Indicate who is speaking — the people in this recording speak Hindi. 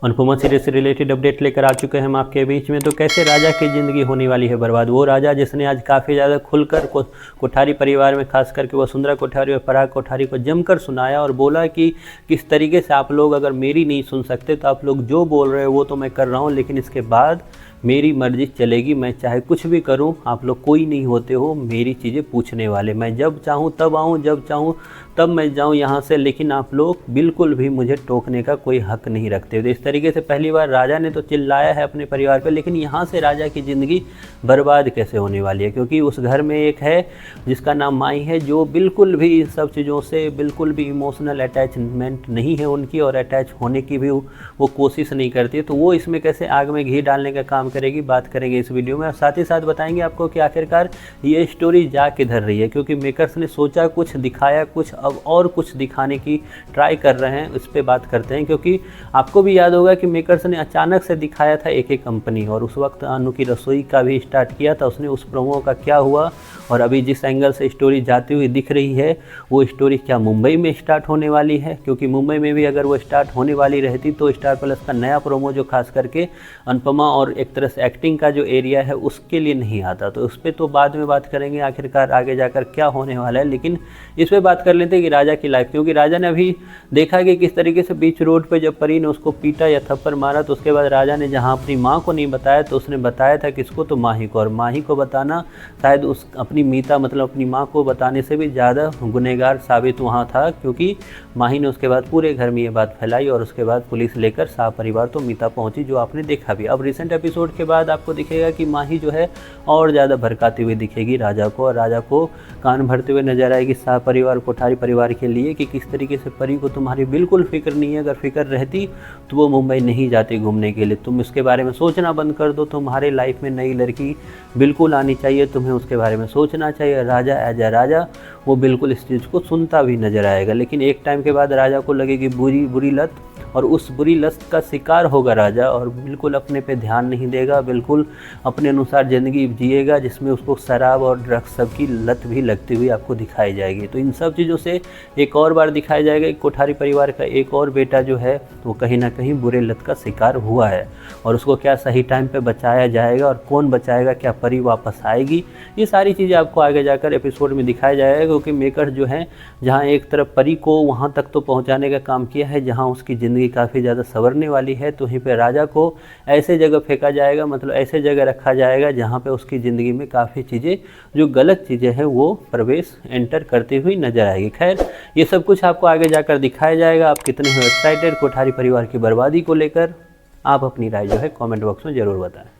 Speaker 1: अनुपमा सीरीज से रिलेटेड अपडेट लेकर आ चुके हैं हम आपके बीच में। तो कैसे राजा की ज़िंदगी होने वाली है बर्बाद। वो राजा जिसने आज काफ़ी ज़्यादा खुलकर कोठारी परिवार में, खास करके वसुंधरा कोठारी और पराग कोठारी को जमकर सुनाया और बोला कि किस तरीके से आप लोग अगर मेरी नहीं सुन सकते तो आप लोग जो बोल रहे हो वो तो मैं कर रहा हूँ, लेकिन इसके बाद मेरी मर्ज़ी चलेगी, मैं चाहे कुछ भी करूं, आप लोग कोई नहीं होते हो मेरी चीज़ें पूछने वाले। मैं जब चाहूं तब आऊं, जब चाहूं तब मैं जाऊं यहाँ से, लेकिन आप लोग बिल्कुल भी मुझे टोकने का कोई हक नहीं रखते। तो इस तरीके से पहली बार राजा ने तो चिल्लाया है अपने परिवार पर, लेकिन यहाँ से राजा की ज़िंदगी बर्बाद कैसे होने वाली है, क्योंकि उस घर में एक है जिसका नाम माई है, जो बिल्कुल भी इन सब चीज़ों से बिल्कुल भी इमोशनल अटैचमेंट नहीं है उनकी, और अटैच होने की भी वो कोशिश नहीं करती है। तो वो इसमें कैसे आग में घी डालने का काम करेगी, बात करेंगे इस वीडियो में। और साथ ही साथ बताएंगे आपको कि आखिरकार ये स्टोरी जा किधर रही है, क्योंकि मेकर्स ने सोचा कुछ, दिखाया कुछ, अब और कुछ दिखाने की ट्राई कर रहे हैं। उस पर बात करते हैं, क्योंकि आपको भी याद होगा कि मेकर्स ने अचानक से दिखाया था एक कंपनी, और उस वक्त अनु की रसोई का भी स्टार्ट किया था उसने। उस प्रोमो का क्या हुआ, और अभी जिस एंगल से स्टोरी जाती हुई दिख रही है वो स्टोरी क्या मुंबई में स्टार्ट होने वाली है, क्योंकि मुंबई में भी अगर वो स्टार्ट होने वाली रहती तो स्टार प्लस का नया प्रोमो जो खास करके अनुपमा और एक तरह से एक्टिंग का जो एरिया है उसके लिए नहीं आता। तो उस पर तो बाद में बात करेंगे आखिरकार आगे जाकर क्या होने वाला है, लेकिन इस पर बात कर लेते हैं कि राजा की लाइफ। क्योंकि राजा ने अभी देखा कि किस तरीके से बीच रोड पे जब परी ने उसको पीटा या थप्पड़ मारा, तो उसके बाद राजा ने जहां अपनी माँ को नहीं बताया तो उसने बताया था किसको, तो माही को। और माही को बताना शायद उस अपनी मीता मतलब अपनी माँ को बताने से भी ज़्यादा गुनहगार साबित वहाँ था, क्योंकि माही ने उसके बाद पूरे घर में ये बात फैलाई और उसके बाद पुलिस लेकर शाह परिवार तो मीता पहुँची, जो आपने देखा भी। अब रिसेंट एपिसोड के बाद आपको दिखेगा कि माही जो है और ज़्यादा भड़काती हुई दिखेगी राजा को, और राजा को कान भरते हुए नजर आएगी शाह परिवार, कोठारी परिवार के लिए, कि किस तरीके से परी को तुम्हारी बिल्कुल फिक्र नहीं है, अगर फिक्र रहती तो वो मुंबई नहीं जाती घूमने के लिए, तुम इसके बारे में सोचना बंद कर दो, तुम्हारे लाइफ में नई लड़की बिल्कुल आनी चाहिए, तुम्हें उसके बारे में सोचना चाहिए। राजा एज ए राजा वो बिल्कुल इस चीज़ को सुनता भी नजर आएगा, लेकिन एक टाइम के बाद राजा को लगेगी बुरी लत, और उस बुरी लत का शिकार होगा राजा, और बिल्कुल अपने पे ध्यान नहीं देगा, बिल्कुल अपने अनुसार ज़िंदगी जिएगा, जिसमें उसको शराब और ड्रग्स सब की लत भी लगती हुई आपको दिखाई जाएगी। तो इन सब चीज़ों से एक और बार दिखाया जाएगा कि कोठारी परिवार का एक और बेटा जो है वो कहीं ना कहीं बुरे लत का शिकार हुआ है, और उसको क्या सही टाइम पे बचाया जाएगा और कौन बचाएगा, क्या परी वापस आएगी, ये सारी चीज़ें आपको आगे जाकर एपिसोड में दिखाया जाएगा। क्योंकि मेकर्स जो हैं जहाँ एक तरफ परी को वहाँ तक तो पहुँचाने का काम किया है जहाँ उसकी ज़िंदगी काफ़ी ज़्यादा संवरने वाली है, तो वहीं पर राजा को ऐसे जगह फेंका जाएगा, मतलब ऐसे जगह रखा जाएगा जहाँ पे उसकी ज़िंदगी में काफ़ी चीज़ें जो गलत चीज़ें हैं वो प्रवेश एंटर करती हुई नजर आएगी। खैर ये सब कुछ आपको आगे जाकर दिखाया जाएगा। आप कितने हो एक्साइटेड कोठारी परिवार की बर्बादी को लेकर, आप अपनी राय जो है कमेंट बॉक्स में ज़रूर बताएं।